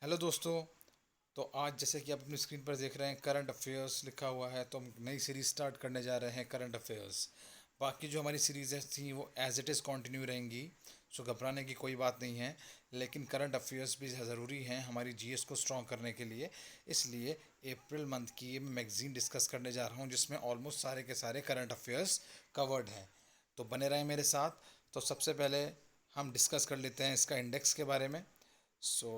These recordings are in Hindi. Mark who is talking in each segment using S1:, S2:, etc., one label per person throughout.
S1: हेलो दोस्तों। तो आज जैसे कि आप अपनी स्क्रीन पर देख रहे हैं करंट अफेयर्स लिखा हुआ है, तो हम नई सीरीज स्टार्ट करने जा रहे हैं करंट अफेयर्स। बाकी जो हमारी सीरीज़ थी वो एज इट इज़ कंटिन्यू रहेंगी, सो घबराने की कोई बात नहीं है। लेकिन करंट अफेयर्स भी ज़रूरी हैं हमारी जीएस को स्ट्रॉन्ग करने के लिए। इसलिए अप्रैल मंथ की ये मैगज़ीन डिस्कस करने जा रहा हूँ जिसमें ऑलमोस्ट सारे के सारे करंट अफेयर्स कवर्ड हैं। तो बने रहें मेरे साथ। तो सबसे पहले हम डिस्कस कर लेते हैं इसका इंडेक्स के बारे में।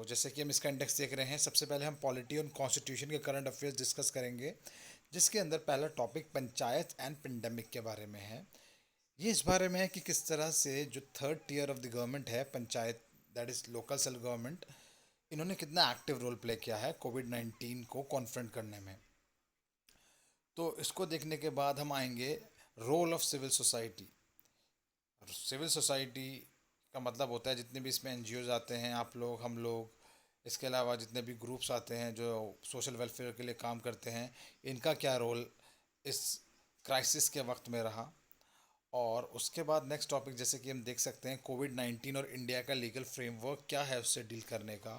S1: जैसे कि हम इसका इंडेक्स देख रहे हैं, सबसे पहले हम पॉलिटी और कॉन्स्टिट्यूशन के करंट अफेयर्स डिस्कस करेंगे, जिसके अंदर पहला टॉपिक पंचायत एंड पेंडेमिक के बारे में है। ये इस बारे में है कि किस तरह से जो third tier of the government है, panchayat, that is local self government, इन्होंने कितना एक्टिव रोल प्ले किया है कोविड 19 को कॉन्फ्रंट करने में। तो इसको देखने के बाद हम आएंगे role of civil society. Civil society का मतलब होता है जितने भी इसमें एनजीओज आते हैं, आप लोग, हम लोग, इसके अलावा जितने भी ग्रुप्स आते हैं जो सोशल वेलफेयर के लिए काम करते हैं, इनका क्या रोल इस क्राइसिस के वक्त में रहा। और उसके बाद नेक्स्ट टॉपिक जैसे कि हम देख सकते हैं कोविड 19 और इंडिया का लीगल फ्रेमवर्क क्या है उससे डील करने का।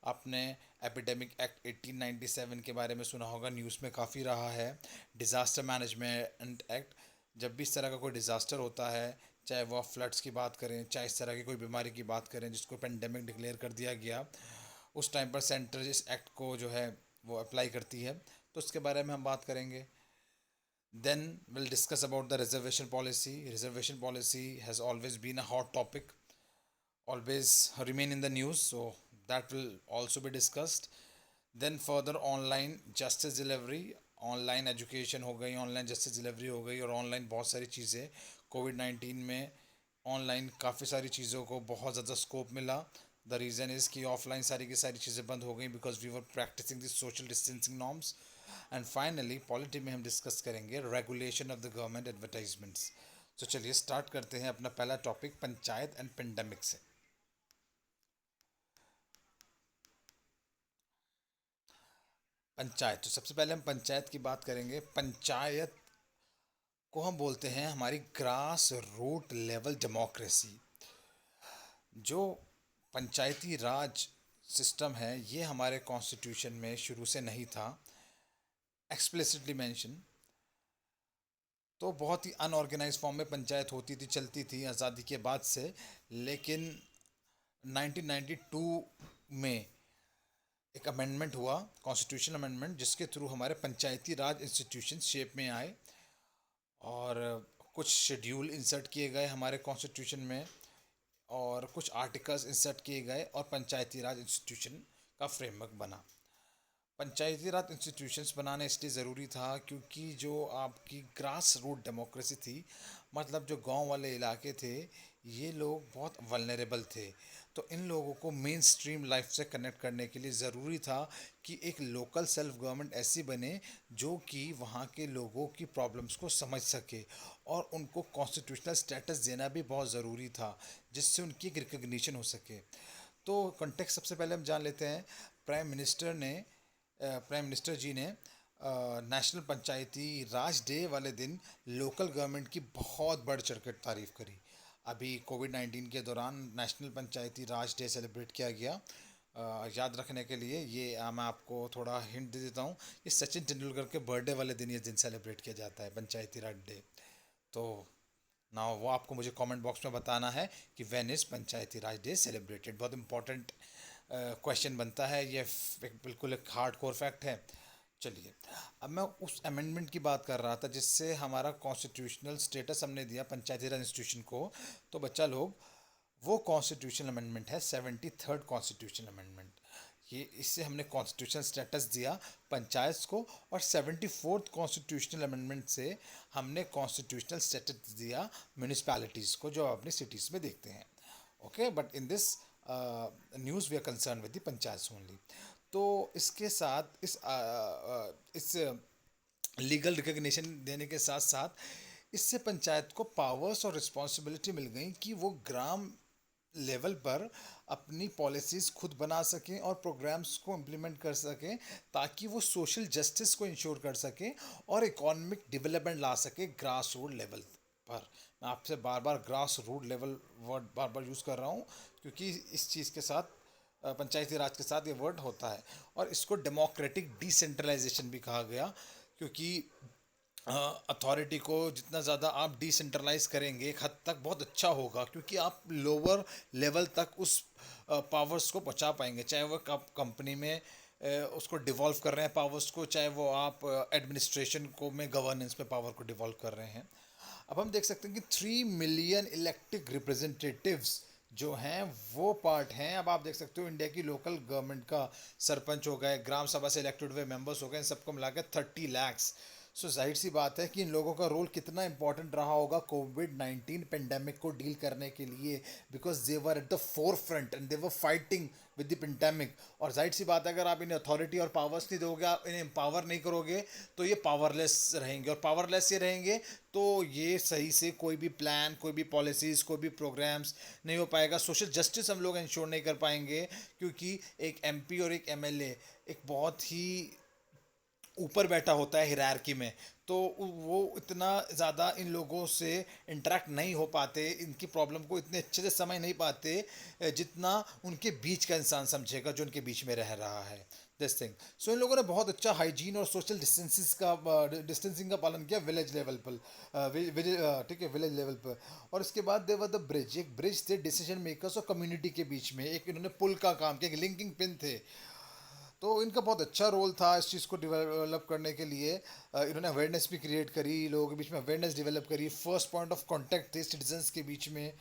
S1: आपने एपिडेमिक एक्ट 1897 के बारे में सुना होगा, न्यूज़ में काफ़ी रहा है। डिज़ास्टर मैनेजमेंट एक्ट, जब भी इस तरह का कोई डिज़ास्टर होता है, चाहे वो आप फ्लड्स की बात करें, चाहे इस तरह की कोई बीमारी की बात करें जिसको पेंडेमिक डिक्लेयर कर दिया गया, उस टाइम पर सेंटर इस एक्ट को जो है वो अप्लाई करती है। तो उसके बारे में हम बात करेंगे। Then we'll discuss about the reservation policy. Reservation policy has always been a hot topic, always remain in the news, so that will also be discussed. Then further online justice delivery, online education हो गई, ऑनलाइन जस्टिस डिलीवरी हो गई, और ऑनलाइन बहुत सारी चीज़ें कोविड 19 में ऑनलाइन काफ़ी सारी चीज़ों को बहुत ज़्यादा स्कोप मिला। द रीज़न इज़ कि ऑफलाइन सारी की सारी चीज़ें बंद हो गई because we were practising this social distancing norms. And finally polity में हम डिस्कस करेंगे regulation of the government advertisements. तो चलिए स्टार्ट करते हैं अपना पहला टॉपिक पंचायत एंड पेंडेमिक से। पंचायत, तो सबसे पहले हम पंचायत की बात करेंगे। पंचायत को हम बोलते हैं हमारी ग्रास रूट लेवल डेमोक्रेसी। जो पंचायती राज सिस्टम है ये हमारे कॉन्स्टिट्यूशन में शुरू से नहीं था एक्सप्लिसिटली मेंशन। तो बहुत ही अनऑर्गेनाइज फॉर्म में पंचायत होती थी, चलती थी आज़ादी के बाद से। लेकिन 1992 में एक अमेंडमेंट हुआ, कॉन्स्टिट्यूशन अमेंडमेंट, जिसके थ्रू हमारे पंचायती राज इंस्टीट्यूशन शेप में आए और कुछ शेड्यूल इंसर्ट किए गए हमारे कॉन्स्टिट्यूशन में, और कुछ आर्टिकल्स इंसर्ट किए गए और पंचायती राज इंस्टीट्यूशन का फ्रेमवर्क बना। पंचायती राज इंस्टीट्यूशंस बनाना इसलिए ज़रूरी था क्योंकि जो आपकी ग्रास रूट डेमोक्रेसी थी, मतलब जो गांव वाले इलाके थे, ये लोग बहुत वल्नरेबल थे। तो इन लोगों को मेन स्ट्रीम लाइफ से कनेक्ट करने के लिए ज़रूरी था कि एक लोकल सेल्फ गवर्नमेंट ऐसी बने जो कि वहाँ के लोगों की प्रॉब्लम्स को समझ सके, और उनको कॉन्स्टिट्यूशनल स्टेटस देना भी बहुत ज़रूरी था जिससे उनकी एक रिकग्निशन हो सके। तो कॉन्टेक्स्ट सबसे पहले हम जान लेते हैं। प्राइम मिनिस्टर ने प्राइम मिनिस्टर जी ने नेशनल पंचायती राज डे वाले दिन लोकल गवर्नमेंट की बहुत बढ़ चढ़ कर तारीफ करी। अभी कोविड 19 के दौरान नेशनल पंचायती राज डे सेलिब्रेट किया गया। याद रखने के लिए ये मैं आपको थोड़ा हिंट दे देता हूँ, ये सचिन तेंदुलकर के बर्थडे वाले दिन ये दिन सेलिब्रेट किया जाता है, पंचायती राज डे। तो ना वो आपको मुझे कमेंट बॉक्स में बताना है कि when is Panchayati Raj day celebrated. बहुत इंपॉर्टेंट क्वेश्चन बनता है ये, बिल्कुल एक हार्ड कोर फैक्ट है। चलिए, अब मैं उस अमेंडमेंट की बात कर रहा था जिससे हमारा कॉन्स्टिट्यूशनल स्टेटस हमने दिया पंचायती राज इंस्टीट्यूशन को। तो बच्चा लोग, वो कॉन्स्टिट्यूशनल अमेंडमेंट है 73rd कॉन्स्टिट्यूशनल अमेंडमेंट। ये इससे हमने कॉन्स्टिट्यूशनल स्टेटस दिया पंचायत को, और 74th कॉन्स्टिट्यूशनल अमेंडमेंट से हमने कॉन्स्टिट्यूशनल स्टेटस दिया म्यूनिसपैलिटीज़ को जो अपनी सिटीज़ में देखते हैं। Okay, but in this news we are concern with the panchayat only. तो इसके साथ इस लीगल रिकग्निशन देने के साथ साथ इससे पंचायत को पावर्स और रिस्पॉन्सिबिलिटी मिल गई कि वो ग्राम लेवल पर अपनी पॉलिसीज़ खुद बना सकें और प्रोग्राम्स को इम्प्लीमेंट कर सकें, ताकि वो सोशल जस्टिस को इंश्योर कर सकें और इकोनॉमिक डेवलपमेंट ला सके ग्रास रूट लेवल पर। मैं आपसे बार बार ग्रास रूट लेवल वर्ड बार बार यूज़ कर रहा हूँ क्योंकि इस चीज़ के साथ पंचायती राज के साथ ये वर्ड होता है। और इसको डेमोक्रेटिक डिसेंट्रलाइजेशन भी कहा गया, क्योंकि अथॉरिटी को जितना ज़्यादा आप डिसेंट्रलाइज करेंगे एक हद तक बहुत अच्छा होगा, क्योंकि आप लोअर लेवल तक उस पावर्स को पहुंचा पाएंगे, चाहे वो कंपनी में उसको डिवॉल्व कर रहे हैं पावर्स को, चाहे वो आप एडमिनिस्ट्रेशन को में गवर्नेंस में पावर को डिवॉल्व कर रहे हैं। अब हम देख सकते हैं कि 3 मिलियन इलेक्टेड रिप्रेजेंटेटिव्स जो हैं वो पार्ट हैं। अब आप देख सकते हो इंडिया की लोकल गवर्नमेंट का सरपंच हो गए, ग्राम सभा से इलेक्टेड हुए मेंबर्स हो गए, इन सबको मिलाकर 30 lakhs। सो जाहिर सी बात है कि इन लोगों का रोल कितना इंपॉर्टेंट रहा होगा कोविड-19 पेंडेमिक को डील करने के लिए, because they were at the four front and they were fighting with the pandemic. और जाहिर सी बात है अगर आप इन्हें अथॉरिटी और पावर्स नहीं दोगे, आप इन्हें एम्पावर नहीं करोगे, तो ये पावरलेस रहेंगे, और पावरलेस ये रहेंगे तो ये सही से कोई भी प्लान, कोई भी पॉलिसीज़, कोई भी प्रोग्राम्स नहीं हो पाएगा। सोशल जस्टिस हम लोग इंश्योर नहीं कर पाएंगे, क्योंकि एक एमपी और एक एमएलए एक बहुत ही ऊपर बैठा होता है हिरारकी में, तो वो इतना ज़्यादा इन लोगों से इंटरेक्ट नहीं हो पाते, इनकी प्रॉब्लम को इतने अच्छे से समझ नहीं पाते जितना उनके बीच का इंसान समझेगा जो उनके बीच में रह रहा है। This thing. सो इन लोगों ने बहुत अच्छा हाइजीन और सोशल डिस्टेंसिंग का पालन किया विलेज लेवल पर, ठीक है, विलेज लेवल पर। और इसके बाद देवर द ब्रिज, एक ब्रिज थे डिसीजन मेकर्स और कम्युनिटी के बीच में, एक इन्होंने पुल का काम किया, एक लिंकिंग पिन थे। तो इनका बहुत अच्छा रोल था इस चीज़ को डेवलप करने के लिए। इन्होंने अवेयरनेस भी क्रिएट करी, लोगों के बीच में अवेयरनेस डेवलप करी, फर्स्ट पॉइंट ऑफ कांटेक्ट थे सिटीजन्स के बीच में,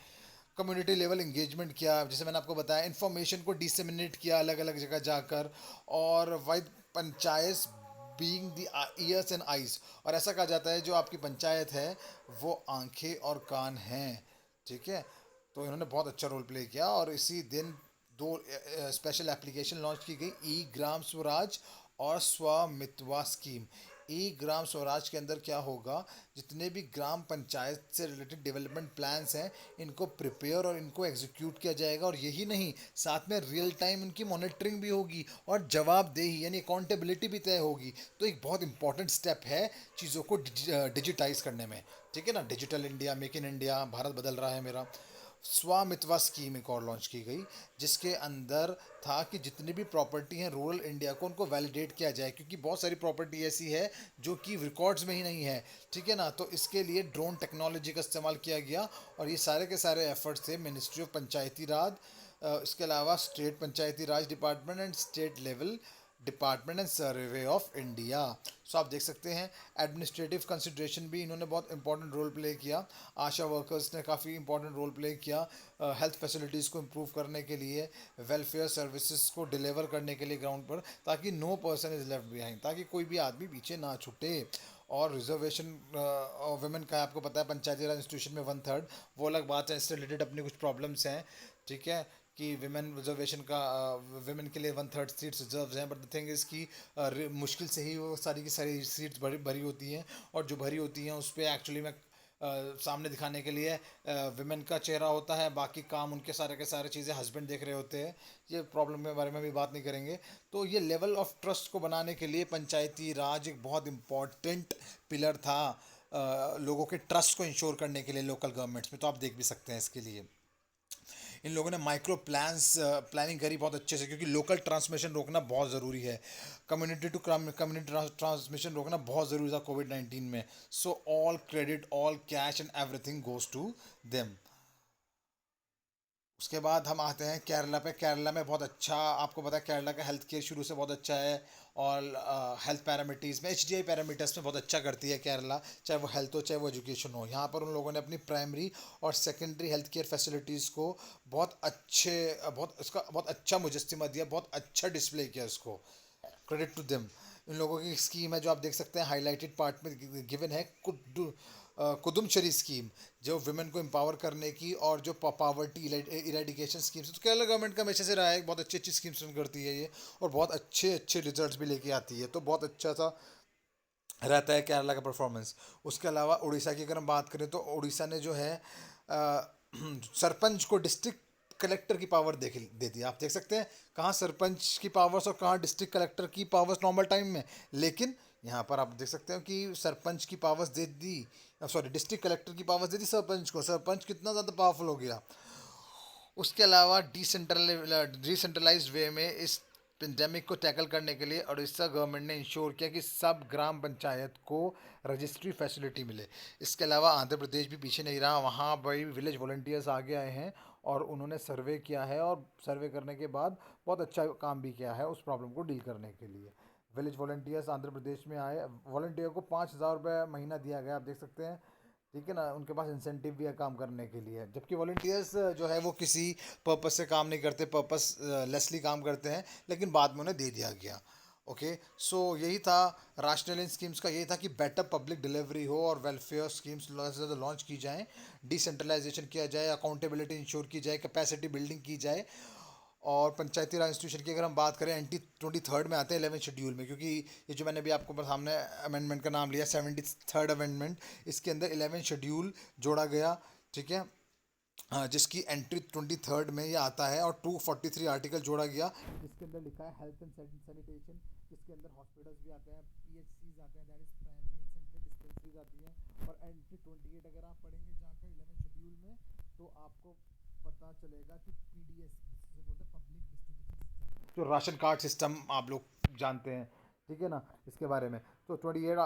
S1: कम्युनिटी लेवल इंगेजमेंट किया, जैसे मैंने आपको बताया, इन्फॉर्मेशन को डिसेमिनेट किया अलग अलग जगह जाकर, और wide panchayat being the years and eyes. और ऐसा कहा जाता है जो आपकी पंचायत है वो आंखें और कान हैं, ठीक है। तो इन्होंने बहुत अच्छा रोल प्ले किया, और इसी दिन दो स्पेशल एप्लीकेशन लॉन्च की गई, ई ग्राम स्वराज और स्वामित्वा स्कीम। ई ग्राम स्वराज के अंदर क्या होगा, जितने भी ग्राम पंचायत से रिलेटेड डेवलपमेंट प्लान्स हैं इनको प्रिपेयर और इनको एग्जीक्यूट किया जाएगा, और यही नहीं, साथ में रियल टाइम इनकी मॉनिटरिंग भी होगी और जवाबदेही यानी अकाउंटेबिलिटी भी तय होगी। तो एक बहुत इंपॉर्टेंट स्टेप है चीज़ों को डिजिटाइज करने में, ठीक है ना। Digital India, make in India, Bharat बदल रहा है मेरा। स्वामित्वा स्कीम एक और लॉन्च की गई, जिसके अंदर था कि जितनी भी प्रॉपर्टी हैं रूरल इंडिया को, उनको वैलिडेट किया जाए, क्योंकि बहुत सारी प्रॉपर्टी ऐसी है जो कि रिकॉर्ड्स में ही नहीं है, ठीक है ना। तो इसके लिए ड्रोन टेक्नोलॉजी का इस्तेमाल किया गया, और ये सारे के सारे एफर्ट्स थे मिनिस्ट्री ऑफ पंचायती राज, इसके अलावा state Panchayati Raj department and state level department and survey of India. So आप देख सकते हैं एडमिनिस्ट्रेटिव कंसिड्रेशन भी इन्होंने बहुत इंपॉर्टेंट रोल प्ले किया। आशा वर्कर्स ने काफ़ी इंपॉर्टेंट रोल प्ले किया हेल्थ फैसिलिटीज़ को इम्प्रूव करने के लिए, वेलफेयर सर्विसेज को डिलीवर करने के लिए ग्राउंड पर, ताकि no person is left behind, ताकि कोई भी आदमी पीछे ना छूटे। और रिजर्वेशन वुमेन का आपको पता है पंचायती राज इंस्टीट्यूशन में 1/3, वो अलग बात है, इससे रिलेटेड अपनी कुछ प्रॉब्लम्स हैं, ठीक है, कि विमेन रिजर्वेशन का विमेन के लिए 1/3 सीट्स रिजर्व हैं, बट द थिंग इज़ कि मुश्किल से ही वो सारी की सारी सीट्स भरी भरी होती हैं, और जो भरी होती हैं उस पर एक्चुअली में सामने दिखाने के लिए विमेन का चेहरा होता है, बाकी काम उनके सारे के सारे चीज़ें हस्बैंड देख रहे होते हैं। ये प्रॉब्लम के बारे में भी बात नहीं करेंगे। तो ये लेवल ऑफ ट्रस्ट को बनाने के लिए पंचायती राज एक बहुत इम्पॉर्टेंट पिलर था, लोगों के ट्रस्ट को इंश्योर करने के लिए लोकल गवर्नमेंट्स में। तो आप देख भी सकते हैं इसके लिए इन लोगों ने माइक्रो प्लानिंग करी बहुत अच्छे से, क्योंकि लोकल ट्रांसमिशन रोकना बहुत ज़रूरी है, कम्युनिटी टू कम्युनिटी ट्रांसमिशन रोकना बहुत ज़रूरी था कोविड-19 में। So all credit, all cash and everything goes to them. उसके बाद हम आते हैं केरला पे। केरला में बहुत अच्छा, आपको पता है केरला का हेल्थ केयर शुरू से बहुत अच्छा है, और हेल्थ पैरामीटर्स में, एचडीआई पैरामीटर्स में बहुत अच्छा करती है केरला, चाहे वो हेल्थ हो चाहे वो एजुकेशन हो। यहाँ पर उन लोगों ने अपनी प्राइमरी और सेकेंडरी हेल्थ केयर फैसिलिटीज़ को बहुत अच्छे, बहुत इसका बहुत अच्छा मुजस्समा दिया, बहुत अच्छा डिस्प्ले किया इसको, क्रेडिट टू देम। इन लोगों की स्कीम है जो आप देख सकते हैं हाईलाइटेड पार्ट में गिवन है, कुदुमचरी स्कीम, जो वुमेन को एम्पावर करने की, और जो पावर्टी इरेडिकेशन स्कीम्स, तो केरला गवर्नमेंट का हमेशा से रहा है बहुत अच्छी अच्छी स्कीम्स रन करती है ये, और बहुत अच्छे अच्छे रिजल्ट्स भी लेके आती है, तो बहुत अच्छा सा रहता है केरला का परफॉर्मेंस। उसके अलावा उड़ीसा की अगर हम बात करें तो उड़ीसा ने जो है सरपंच को डिस्ट्रिक्ट कलेक्टर की पावर दे दी। आप देख सकते हैं कहाँ सरपंच की पावर्स और कहाँ डिस्ट्रिक्ट कलेक्टर की पावर्स नॉर्मल टाइम में, लेकिन यहाँ पर आप देख सकते हो कि सरपंच की पावर्स दे दी, सॉरी डिस्ट्रिक्ट कलेक्टर की पावर्स दे दी सरपंच को। सरपंच कितना ज़्यादा पावरफुल हो गया। उसके अलावा डिसेंट्रलाइज वे में इस पेंडेमिक को टैकल करने के लिए उड़ीसा गवर्नमेंट ने इंश्योर किया कि सब ग्राम पंचायत को रजिस्ट्री फैसिलिटी मिले। इसके अलावा आंध्र प्रदेश भी पीछे नहीं रहा, वहाँ भाई विलेज वॉलंटियर्स आगे आए हैं और उन्होंने सर्वे किया है, और सर्वे करने के बाद बहुत अच्छा काम भी किया है उस प्रॉब्लम को डील करने के लिए। विलेज वॉलंटियर्स आंध्र प्रदेश में आए, वॉलंटियर को 5,000 रुपये महीना दिया गया, आप देख सकते हैं। ठीक है ना, उनके पास इंसेंटिव भी है काम करने के लिए, जबकि वॉलंटियर्स जो है वो किसी पर्पस से काम नहीं करते, पर्पस लेसली काम करते हैं, लेकिन बाद में उन्हें दे दिया गया। ओके, सो यही था राशनल इन स्कीम्स का, यही था कि बेटर पब्लिक डिलीवरी हो और वेलफेयर स्कीम्स ज़्यादा लॉन्च की जाएं, डिसेंट्रलाइजेशन किया जाए, अकाउंटेबिलिटी इंश्योर की जाए, कैपेसिटी बिल्डिंग की जाए। और पंचायती राज इंस्टीट्यूशन की अगर हम बात करें, एंटी 23rd में आते हैं 11 शेड्यूल में, क्योंकि ये जो मैंने भी आपको सामने अमेंडमेंट का नाम लिया 73rd अमेंडमेंट, इसके अंदर 11 शेड्यूल जोड़ा गया। ठीक है, हाँ, जिसकी एंट्री 23rd में ये आता है, और 243 आर्टिकल जोड़ा गया, जिसके अंदर लिखा है हेल्थ एंड सैनिटेशन, जिसके अंदर हॉस्पिटल्स भी आते हैं, पीएचसीज आते हैं, that is primary health centre, dispensaries आती हैं। और एंट्री 28 अगर आप पढ़ेंगे जाकर 11 शेड्यूल में, तो आपको पता चलेगा कि पीडीएस, जिसे बोलते हैं पब्लिक डिस्ट्रीब्यूशन सिस्टम, जो राशन कार्ड सिस्टम आप लोग जानते हैं, ठीक है ना, इसके बारे में। तो 28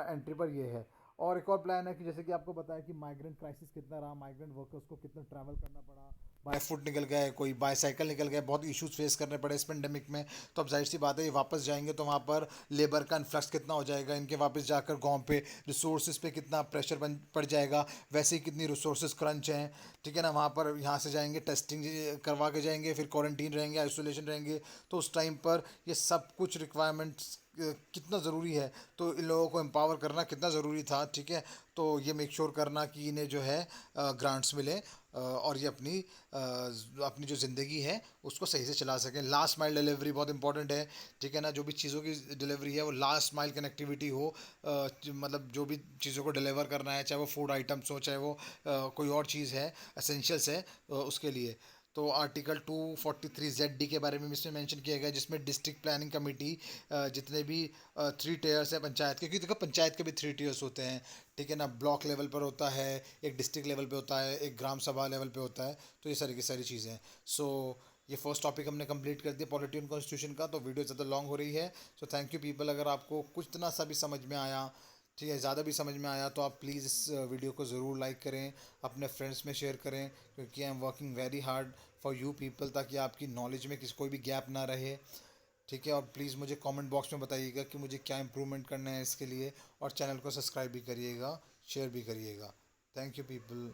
S1: एंट्री पर ये है। और एक और प्लान है कि जैसे कि आपको बताया कि माइग्रेंट क्राइसिस कितना रहा, माइग्रेंट वर्कर्स को कितना ट्रैवल करना पड़ा, बाय फुट निकल गए, कोई बाय साइकिल निकल गए, बहुत इश्यूज फेस करने पड़े इस पेंडेमिक में। तो अब जाहिर सी बात है, ये वापस जाएंगे तो वहाँ पर लेबर का इन्फ्लक्स कितना हो जाएगा, इनके वापस जाकर गांव पे रिसोर्सेज पे कितना प्रेशर बन पड़ जाएगा, वैसे ही कितनी रिसोर्सेज क्रंच हैं। ठीक है ना, वहाँ पर यहाँ से जाएंगे, टेस्टिंग करवा के जाएंगे, फिर क्वारंटीन रहेंगे, आइसोलेशन रहेंगे, तो उस टाइम पर ये सब कुछ रिक्वायरमेंट्स कितना ज़रूरी है, तो इन लोगों को एम्पावर करना कितना ज़रूरी था। ठीक है, तो ये मेक श्योर करना कि इन्हें जो है ग्रांट्स मिले, और ये अपनी जो ज़िंदगी है उसको सही से चला सकें। लास्ट माइल डिलीवरी बहुत इंपॉर्टेंट है। ठीक है ना, जो भी चीज़ों की डिलीवरी है वो लास्ट माइल कनेक्टिविटी हो, मतलब जो भी चीज़ों को डिलीवर करना है, चाहे वो फूड आइटम्स हो, चाहे वो कोई और चीज़ है, एसेंशियल्स है, उसके लिए। तो आर्टिकल 243 ZD के बारे में इसमें मेंशन किया गया, जिसमें डिस्ट्रिक्ट प्लानिंग कमेटी, जितने भी 3 टियर्स हैं पंचायत के, क्योंकि देखो पंचायत के भी 3 टियर्स होते हैं। ठीक है ना, ब्लॉक लेवल पर होता है, एक डिस्ट्रिक्ट लेवल पे होता है, एक ग्राम सभा लेवल पे होता है, तो ये सारी की सारी चीज़ें हैं। सो ये फर्स्ट टॉपिक हमने कंप्लीट कर दिया पॉलिटी एंड कॉन्स्टिट्यूशन का, तो वीडियो ज़्यादा लॉन्ग हो रही है। सो थैंक यू पीपल, अगर आपको कुछ इतना सा भी समझ में आया, ठीक है, ज़्यादा भी समझ में आया, तो आप प्लीज़ इस वीडियो को ज़रूर लाइक करें, अपने फ्रेंड्स में शेयर करें, क्योंकि I am working very hard for you people, ताकि आपकी नॉलेज में किसी कोई भी गैप ना रहे। ठीक है, और प्लीज़ मुझे कमेंट बॉक्स में बताइएगा कि मुझे क्या इंप्रूवमेंट करना है इसके लिए, और चैनल को सब्सक्राइब भी करिएगा, शेयर भी करिएगा। Thank you people.